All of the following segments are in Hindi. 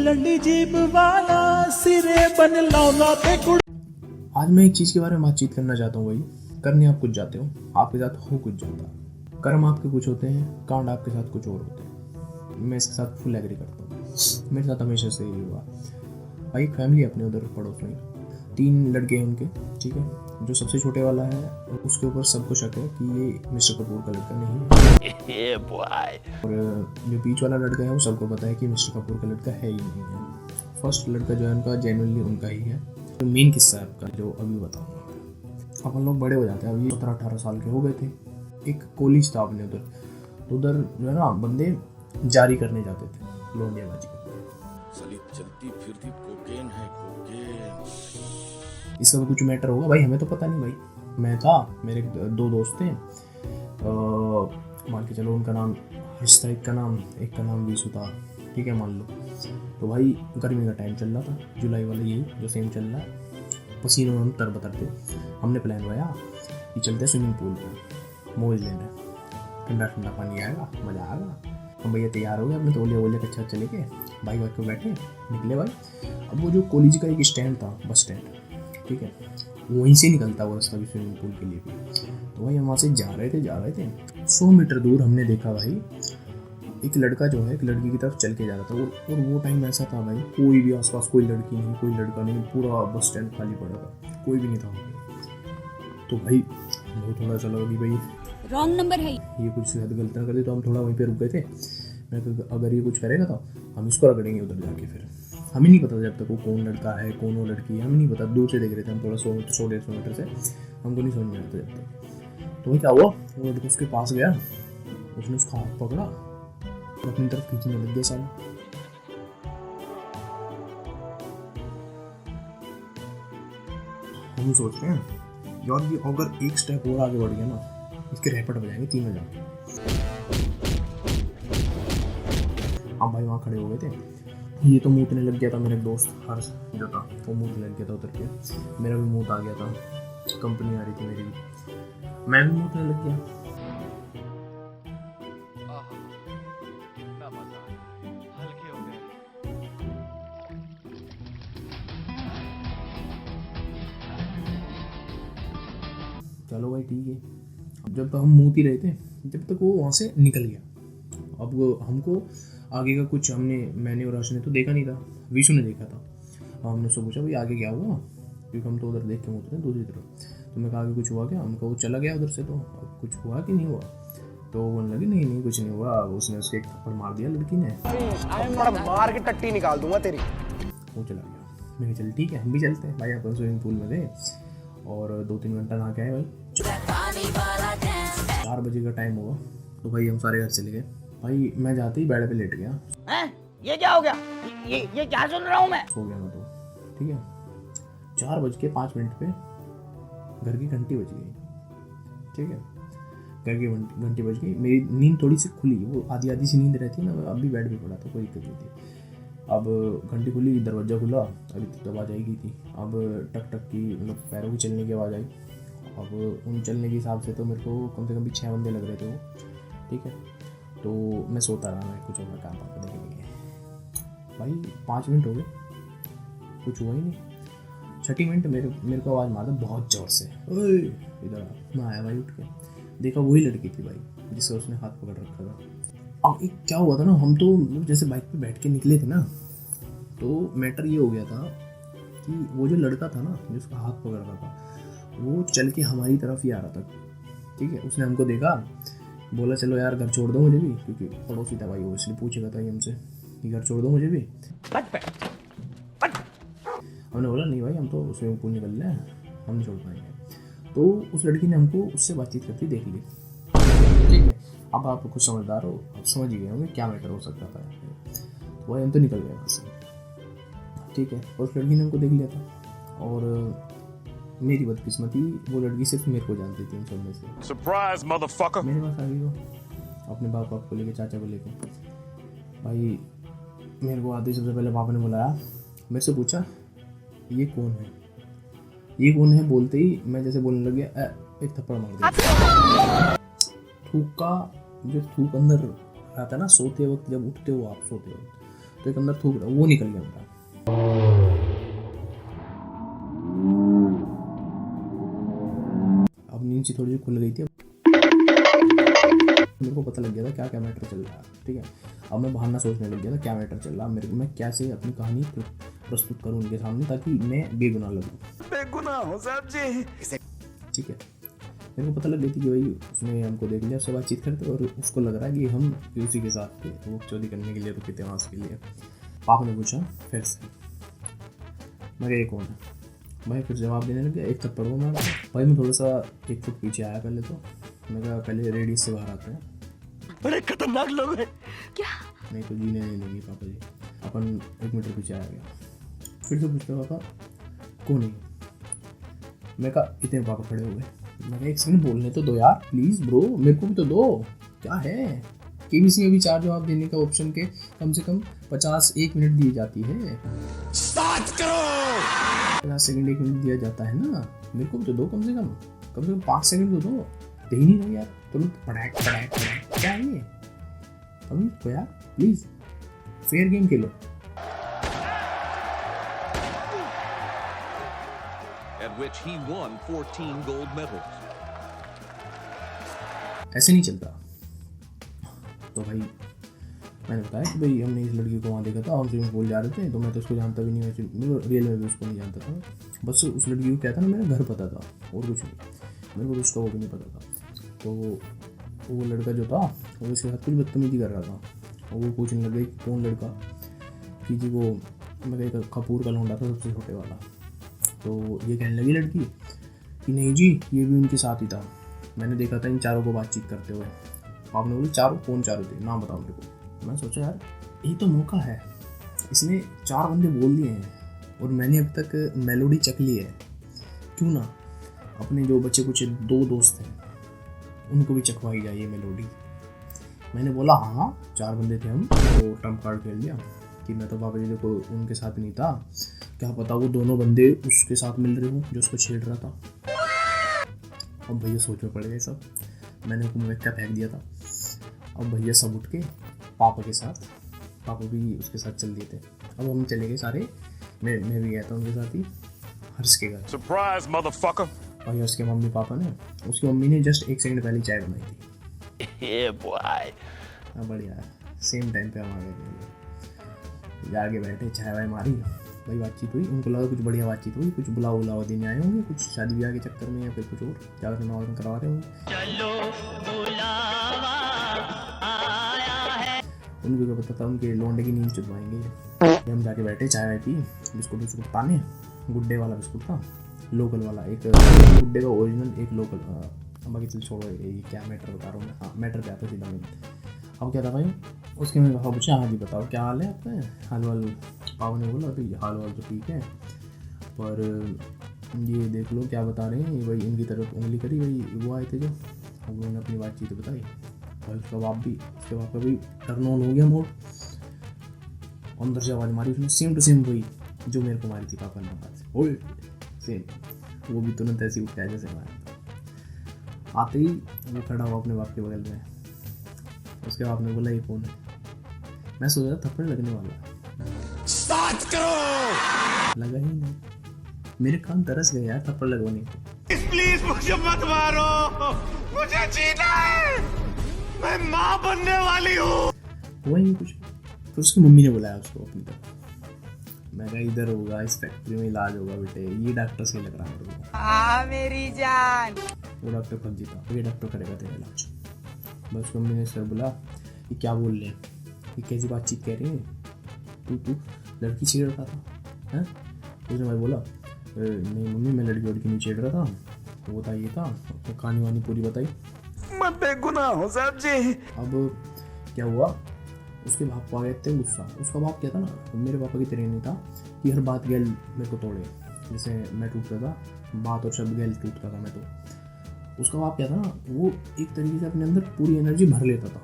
लंडी जीप वाला सिरे बन लौना पे कुड़। आज मैं एक चीज के बारे में बातचीत करना चाहता हूँ भाई। करने आप कुछ जाते हो, आपके साथ हो कुछ जाता। कर्म आपके कुछ होते हैं, कांड आपके साथ कुछ और होते हैं। मैं इसके साथ फुल एग्री करता हूँ। मेरे साथ हमेशा से यही हुआ भाई। एक फैमिली अपने उधर पड़ोस में 3 लड़के हैं उनके, ठीक है। जो सबसे छोटे वाला है उसके ऊपर सबको शक है कि ये मिस्टर कपूर का लड़का नहीं है। और जो बीच वाला लड़का है वो सबको पता है कि मिस्टर कपूर का लड़का है ही नहीं है। फर्स्ट लड़का जो है उनका जेन्युइनली उनका ही है। तो मेन किस्सा है आपका जो अभी बताऊंगा। अपन लोग बड़े हो जाते हैं। अभी 17-18 साल के हो गए थे। एक कॉलेज था अपने उधर, तो उधर जो है ना बंदे जारी करने जाते थे लौंडियाबाजी। चलती फिरती कोकेन है कोकेन। इसका कुछ मैटर होगा भाई, हमें तो पता नहीं भाई। मैं था, मेरे 2 दोस्त थे, मान के चलो उनका नाम हर्ष था, एक का नाम विशु था, ठीक है मान लो। तो भाई गर्मी का टाइम चल रहा था, जुलाई वाला यही जो सेम चल रहा है। पसीनों में तर थे। हमने प्लान बनाया कि चलते स्विमिंग पूल पर मौज लेने, ठंडा ठंडा पानी आएगा, मज़ा आएगा। हम भैया तैयार हो गए, अपने तौलिया कच्चा चले गए, बाइक वाइक पे बैठे निकले भाई। अब वो जो कॉलेज का एक स्टैंड था, बस स्टैंड, ठीक है, वहीं से निकलता वो रास्ता भी स्विमिंग पूल के लिए भी। तो भाई हम वहाँ से जा रहे थे 100 मीटर दूर हमने देखा भाई एक लड़का जो है एक लड़की की तरफ चल के जा रहा था। और वो टाइम ऐसा था भाई, कोई भी आसपास कोई लड़की नहीं, कोई लड़का नहीं, पूरा बस स्टैंड खाली पड़ा था, कोई भी नहीं था वहाँ। तो भाई वो थोड़ा चला कि भाई रॉन्ग नंबर है, ये कुछ शायद गलत ना कर दे। तो हम थोड़ा वहीं पे रुक गए थे। मैं अगर ये कुछ करेगा तो हम इसको रगड़ेंगे उधर जाके। फिर हमें नहीं पता जब तक वो कौन लड़का है कौन वो लड़की है, हमें नहीं पता। दूर से देख रहे थे हम, थोड़ा 100-150 मीटर से, हमको नहीं समझ में आता जब तक। तो क्या हुआ, वो लड़का उसके पास गया, उसने उसका हाथ पकड़ा और अपनी तरफ खींचने लग गया साला। हम सोचते हैं यार ये अगर एक स्टेप और आगे बढ़ गया ना, इसके रैपट बजाएंगे तीनों जाके। हम भाई वहाँ खड़े हो गए थे। ये तो मूतने लग गया था, मेरा दोस्त हर्ष जो था वो मूतने लग गया था उतर के। मेरा भी मूत आ गया था, कंपनी आ रही थी मेरी भी, मैं भी मूतने लग गया। हल्के हो गए। चलो भाई ठीक है। जब हम मूत ही रहे थे जब तक वो वहाँ से निकल गया। अब हमको आगे का कुछ मैंने और हर्ष ने तो देखा नहीं था, विशु ने देखा था। अब हमने उससे पूछा भाई आगे क्या हुआ, क्योंकि हम तो उधर देख के मूत रहे दूसरी तरफ। तो मैं कहा आगे कुछ हुआ क्या, हमको वो चला गया उधर से। तो अब कुछ हुआ कि नहीं हुआ, तो वो बोलने लगी नहीं कुछ नहीं हुआ, उसने उसके एक थप्पड़ मार दिया लड़की ने, मार के टट्टी निकाल दूंगा तेरी। वो चला गया। मैंने चल ठीक है हम भी चलते हैं भाई। अपन स्विमिंग पूल में गए और 2-3 घंटा नहा के आए भाई। 4 बजे का टाइम हुआ तो भाई हम सारे घर चले गए। भाई मैं जाते ही बेड पे लेट गया। हैं? ये क्या हो गया? ये क्या सुन रहा हूँ मैं? सो गया मैं तो, ठीक है। 4:05 पे घर की घंटी बज गई, ठीक है। घर की घंटी बज गई, मेरी नींद थोड़ी सी खुली, वो आधी सी नींद रहती है ना, अभी बेड पे पड़ा था, कोई दिक्कत नहीं थी। अब घंटी खुली, दरवाज़ा खुला, अभी तो आवाज़ आई थी। अब टक टक की मतलब पैरों की चलने की आवाज़ आई। अब उन चलने के हिसाब से तो मेरे को कम से कम भी 6 बंदे लग रहे थे वो, ठीक है। तो मैं सोता रहा, मैं कुछ और काम करके देखने के लिए। भाई 5 मिनट हो गए, कुछ हुआ ही नहीं। 6 मिनट मेरे को आवाज़ मारा बहुत ज़ोर से, ओए इधर। मैं आया भाई उठ के, देखा वही लड़की थी भाई जिससे उसने हाथ पकड़ रखा था। अब एक क्या हुआ था ना, हम तो जैसे बाइक पे बैठ के निकले थे ना, तो मैटर ये हो गया था कि वो जो लड़का था ना जिसका हाथ पकड़ रहा था, वो चल के हमारी तरफ ही आ रहा था, ठीक है। उसने हमको देखा, बोला चलो यार घर छोड़ दो मुझे भी, क्योंकि पड़ोसी था भाई वो, इसलिए पूछेगा था हमसे कि घर छोड़ दो मुझे भी। हमने बोला नहीं भाई हम तो स्विमिंग पूल निकल रहे हैं, हम नहीं छोड़ पाएंगे। तो उस लड़की ने हमको उससे बातचीत करती देख ली, ठीक है। अब आप कुछ समझदार हो, आप समझ ही गए होंगे क्या मैटर हो सकता था। तो भाई हम तो निकल गए वहाँ से, ठीक है। और उस लड़की ने हमको देख लिया था। और मेरी बदकिस्मती, वो लड़की सिर्फ मेरे को जानती थी उन सब में से। Surprise motherfucker. मेरे पास आ गई वो अपने बाप को लेके, चाचा को लेके। भाई मेरे को आते सबसे पहले पापा ने बुलाया, मेरे से पूछा ये कौन है, ये कौन है। बोलते ही मैं जैसे बोलने लग गया, एक थप्पड़ मार दिया। थूक का जो थूक अंदर आता है ना सोते वक्त, जब उठते हो आप सोते वक्त, तो एक अंदर थूक रहा, वो निकल गया मेरा। अब नींद सी थोड़ी सी खुल गई थी, मेरे को पता लग गया था क्या क्या मैटर चल रहा है, ठीक है। अब मैं बहाना सोचने लग गया था क्या मैटर चल रहा है, मेरे को मैं कैसे अपनी कहानी प्रस्तुत करूँ उनके सामने ताकि मैं बेगुनाह लगूँ। बेगुनाह हो साहब जी। ठीक है, मेरे को पता लग गई थी कि भाई उसने हमको देख लिया, उससे बातचीत करते और उसको लग रहा है कि हम उसी के साथ थे, तो वो चोरी करने के लिए रुके थे वहाँ उसके लिए। पापा ने पूछा फिर से, मैं ये कौन है भाई, फिर जवाब देने लग गया, एक थप्पड़ वो मारा। भाई मैं थोड़ा सा 1 फुट पीछे आया पहले, तो मैं कहा पहले रेडियस से बाहर आते हैं, बड़े खतरनाक लोग हैं। नहीं तो जीने नहीं देंगे पापा जी। अपन 1 मीटर पीछे आ गया, फिर से पूछते पापा कौन है। मैं कहा इतने पापा खड़े हुए, मैं कहा 1 सेकंड बोलने तो दो यार प्लीज ब्रो, मेरे को भी तो दो, क्या है। केबीसी में भी 4 जवाब देने का ऑप्शन के कम से कम 1 मिनट दी जाती है, 7 करोड़ 50 सेकंड 1 मिनट दिया जाता है ना, मेरे को भी तो दो कम से कम 5 सेकंड तो दो, दे ही नहीं रहे यार, तुरंत पढ़ाए क्या है ये, अभी तो यार please fair game Khelo. at which he won 14 gold medals. ऐसे नहीं चलता। तो भाई मैंने बताया कि भाई हमने इस लड़की को वहाँ देखा था, हम स्विमिंग पूल जा रहे थे, तो मैं तो उसको जानता भी नहीं, वैसे मैं रियल में भी उसको नहीं जानता था, बस उस लड़की को क्या था ना, मेरा घर पता था और कुछ नहीं, मेरे को तो उसका वो भी नहीं पता था। तो वो लड़का जो था वो उसके साथ कुछ बदतमीजी कर रहा था, और वो पूछने लग गई कौन लड़का, कि जी वो मैं एक कपूर का लौंडा था सबसे छोटे वाला। तो ये कहने लगी लड़की कि नहीं जी ये भी उनके साथ ही था, मैंने देखा था इन चारों को बातचीत करते हुए। आपने बोली चारों, कौन चारों थे, नाम बताओ मेरे को। मैं सोचा यार ये तो मौका है, इसने 4 बंदे बोल लिए हैं और मैंने अब तक मेलोडी चख ली है, क्यों ना अपने जो बच्चे कुछ 2 दोस्त हैं उनको भी चखवाई जाए ये मेलोडी। मैंने बोला हाँ 4 बंदे थे हम, तो ट्रम्प कार्ड खेल लिया कि मैं तो पापा जी को उनके साथ नहीं था, क्या पता वो दोनों बंदे उसके साथ मिल रहे हो जो उसको छेड़ रहा था। अब भैया सोच में पड़ गए सब, मैंने उनको मक्का फेंक दिया था। अब भैया सब उठ के पापा के साथ, पापा भी उसके साथ चल दिए थे। अब हम चले गए सारे, मैं भी गया था उनके साथ ही हर्ष के घर। Surprise motherfucker. और उसके मम्मी पापा ने, उसकी मम्मी ने जस्ट 1 सेकंड पहले चाय बनाई थी। बॉय बढ़िया, सेम टाइम पे हम आ गए, जाके बैठे चाय वाय मारी, भाई बातचीत हुई, उनको लगा कुछ बढ़िया बातचीत हुई, कुछ बुलावा देने आए होंगे, कुछ शादी ब्याह के चक्कर में या फिर कुछ और ज़्यादा नमाज करवा रहे होंगे। चलो बुलावा आया है, उनको क्या पता था उनके लौंडे की नींद चुदवाएंगे। हम जाके बैठे चाय वाय पी, बिस्कुट ताने, गुड्डे वाला बिस्कुट था, लोकल वाला, एक गुड्डे का ओरिजिनल, एक लोकल, बाकी चल छोड़ो ये क्या मैटर बता रहा हूँ मैं, हाँ मैटर पे आता सीधा में। अब क्या था भाई, उसके में कहा पूछा हाँ जी बताओ क्या हाल है आपका, हाल वाल। पापा ने बोला तो हाल वाल तो ठीक है, पर ये देख लो क्या बता रहे हैं, वही इनकी तरफ उंगली करी, वही वो आए थे जो, अब उन्होंने अपनी बातचीत बताई। और उसका बाप का भी टर्न ऑन हो गया मोड, अंदर से आवाज़ मारी उसने, सेम टू सेम वही जो मेरे को मारी थी पापा ने आवाज़, ओए सेम, वो भी तुरंत ऐसी उठ के जैसे मारा था। आते ही वो खड़ा हुआ अपने बाप के बगल में, उसके बाप ने बोला ये कौन है। मैं सोचा थप्पड़ लगने वाला, 7 करोड़ लगा ही नहीं, मेरे कान तरस गए यार थप्पड़ लगवाने को। प्लीज मुझे मत मारो, मुझे जीना है, मैं माँ बनने वाली हूँ। हुआ ही नहीं कुछ, फिर उसकी मम्मी ने बुलाया उसको अपनी तरफ। मैं कहा इधर होगा, इस फैक्ट्री में इलाज होगा बेटे, ये डॉक्टर से लग रहा है मेरे को। मेरी जान। वो डॉक्टर फंसी था, ये डॉक्टर करेगा तेरा इलाज। बस मम्मी ने सर बोला ये क्या बोल रहे हैं, ये कैसी बातचीत कह रहे हैं, तू लड़की छेड़ रहा था हैं। उसने भाई बोला नहीं मम्मी मैं लड़की नहीं छेड़ रहा था, वो था ये था, तो कहानी वानी पूरी बताई। मैं बेगुनाह हूँ साहब जी। अब क्या हुआ, उसके बाप को आ गए थे गुस्सा। उसका बाप क्या था ना, मेरे पापा की तरह नहीं था कि हर बात गैल मेरे को तोड़े, जैसे मैं टूटता था बात और शब्द गैल टूटता था मैं, तो उसका बाप क्या था ना, वो एक तरीके से अपने अंदर पूरी एनर्जी भर लेता था।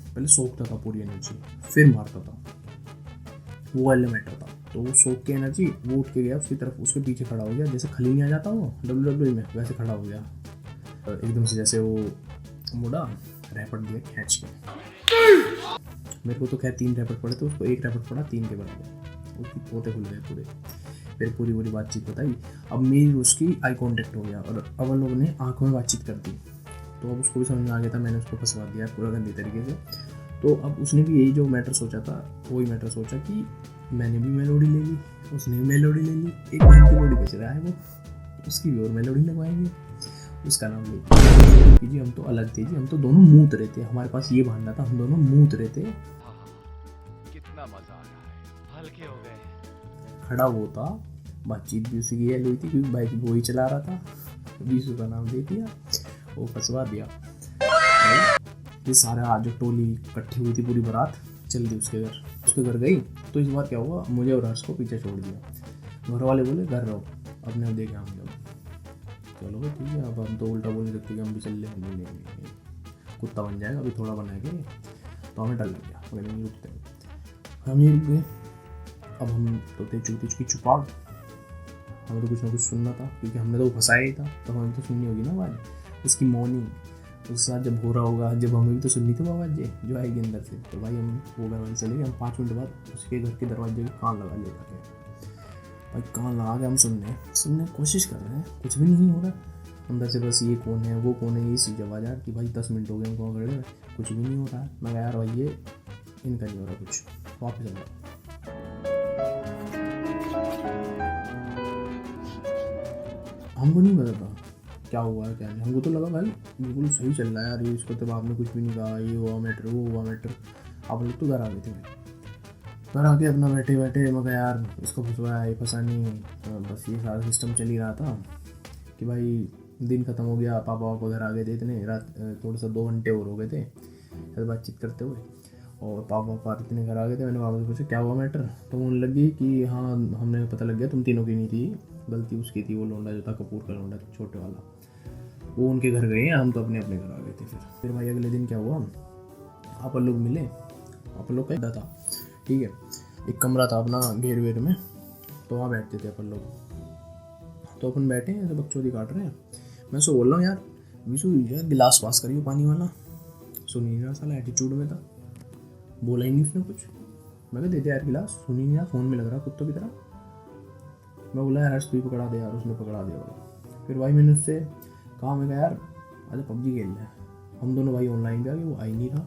पहले सोखता था पूरी एनर्जी, फिर मारता था, वो वाले मैटर था। तो वो सोख के एनर्जी वो उठ के गया उसकी तरफ, उसके पीछे खड़ा हो गया, जैसे खली नहीं आ जाता वो WWE में, वैसे खड़ा हो गया एकदम से, जैसे वो मुड़ा रैपट दिया खींच के। मेरे को तो खैर 3 रैपट पड़े थे, उसको 1 रैपट पड़ा 3 के बराबर, उसकी पोते खुल गए पूरे। फिर पूरी बातचीत बताई। अब मेरी उसकी आई कांटेक्ट हो गया और अब लोगों ने आंखों में बातचीत कर दी, तो अब उसको भी समझ में आ गया था मैंने उसको फंसवा दिया पूरा गंदी तरीके से। तो अब उसने भी यही जो मैटर सोचा था वही मैटर सोचा कि मैंने भी मेलोडी ले ली, उसने भी मेलोडी ले ली, एक बहन की मेलोडी बच रहा है वो, उसकी भी और मेलोडी लगवाएंगे, उसका नाम ले जी। हम तो अलग थे जी, हम तो दोनों मूत रहे थे, हमारे पास ये भांडा था, हम दोनों मूत रहे थे। कितना मजा आ रहा है, हल्के हो गए। खड़ा वो था, बातचीत भी उसी की हुई थी क्योंकि बाइक वो ही चला रहा था, बीसू का नाम दे दिया, वो फंसवा दिया। ये सारा आज जो टोली इकट्ठी हुई थी पूरी बारात चल दी उसके घर गई। तो इस बार क्या हुआ, मुझे और हर्ष को पीछे छोड़ दिया। घर वाले बोले घर रहो, अपने आप देखे हम लोग, चलो भाई ठीक है, अब हम तो उल्टा बोल नहीं सकते कि हम भी चल ले, नहीं कुत्ता बन जाएगा, अभी थोड़ा बनाएंगे। तो हमें डर लग गया, मगर नहीं रुकते, हम ही रुक गए। अब हम तो थे चूती चुपाड़, हमें तो कुछ ना कुछ सुनना था क्योंकि हमने तो वो फंसाया ही था, तो हमें तो सुननी होगी ना आवाज़ उसकी मौनी। उसके साथ जब हो रहा होगा, जब हमें भी तो सुननी थी वो आवाज़ जो आएगी अंदर से। तो भाई हम वो घर वाले चले गए, हम 5 मिनट बाद उसके घर के दरवाजे के कान लगा ले जाके, भाई कान लगा के हम सुनने की कोशिश कर रहे हैं, कुछ भी नहीं हो रहा अंदर से, बस ये कौन है वो कौन है, ये सी आवाज़ आ रही कि भाई 10 मिनट हो गए हमको खड़े, कुछ भी नहीं हो रहा है। मैं यार भाई ये इनका नहीं हो रहा कुछ, वापस आ रहा। हमको नहीं पता था क्या हुआ है क्या नहीं, हमको तो लगा भाई बिल्कुल सही चल रहा है यार, ये इसको तो आपने कुछ भी नहीं कहा, ये हुआ मैटर वो हुआ मैटर। आप लोग तो घर आ गए थे, घर आके अपना बैठे मगर यार इसको फंसवाया, ये फंसा नहीं, बस ये सारा सिस्टम चल ही रहा था कि भाई दिन ख़त्म हो गया, पापा को घर आ गए थे इतने रात, थोड़ा सा 2 घंटे और हो गए थे बातचीत करते हुए, और पापा इतने घर आ गए थे। मैंने पापा से पूछा क्या हुआ मैटर, तो उन्हें लगी कि हाँ हमने पता लग गया तुम तीनों की नहीं थी, गलती उसकी थी, वो लौंडा जो था कपूर का लौंडा छोटे वाला, वो उनके घर गए हैं, हम तो अपने घर आ गए थे। फिर भाई अगले दिन क्या हुआ, आप लोग मिले, आप लोग का था ठीक है, एक कमरा था अपना घेर वेर में, तो वहाँ बैठते थे अपन लोग। तो अपन बैठे हैं ऐसे बकचोदी काट रहे हैं, मैं सो बोल रहा हूँ यार विशु यार गिलास पास करिए पानी वाला, सुनी नहीं रहा साला, एटीट्यूड में था, बोला ही नहीं उसने कुछ। मैं कहा दे दे यार गिलास, सुनी नहीं रहा, फ़ोन में लग रहा कुत्तों की तरह। मैं बोला यार हर्ष तू ही पकड़ा दे यार, उसने पकड़ा दिया। फिर भाई मैंने उससे कहा, मैं कहा यार अरे PUBG खेल रहे हैं हम दोनों भाई, ऑनलाइन पे आ गए, वो आई नहीं रहा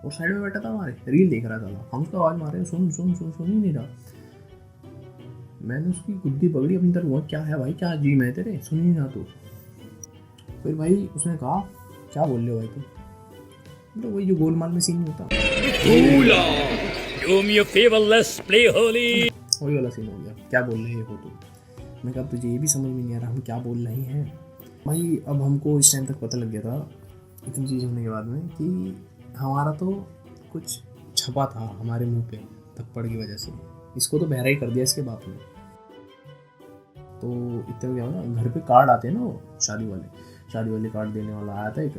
और साइड में बैठा था हमारे रील देख रहा था, हम उसको आवाज़ मारे सुन ही नहीं रहा। मैंने उसकी गुद्दी पकड़ी अपनी तरफ, वो क्या है भाई क्या जी मैं तेरे, सुन ही नहीं रहा तू। फिर भाई उसने कहा क्या बोल रहे हो भाई तुम, तो वही जो गोलमाल में सीन होता वही वाला सीन हो गया, क्या बोल रहे हो तुम। मैं कहा तुझे ये भी समझ में नहीं आ रहा हम क्या बोल रहे हैं। भाई अब हमको इस टाइम तक पता लग गया था इतनी चीज़ होने के बाद में कि हमारा तो कुछ छपा था हमारे मुंह पे थप्पड़ की वजह से, इसको तो बहरा ही कर दिया इसके बाप ने। तो इतना क्या हुआ, घर पे कार्ड आते हैं ना वो शादी वाले कार्ड देने वाला आया था एक,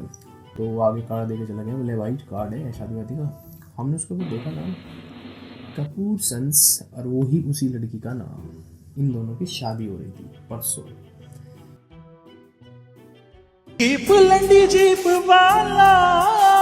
तो वो आगे कार्ड दे के चला गया, बोले भाई कार्ड है शादी वादी का। हमने उसको भी देखा नाम कपूर सन्स, और वो ही उसी लड़की का नाम, इन दोनों की शादी हो रही थी परसों। जीप वाला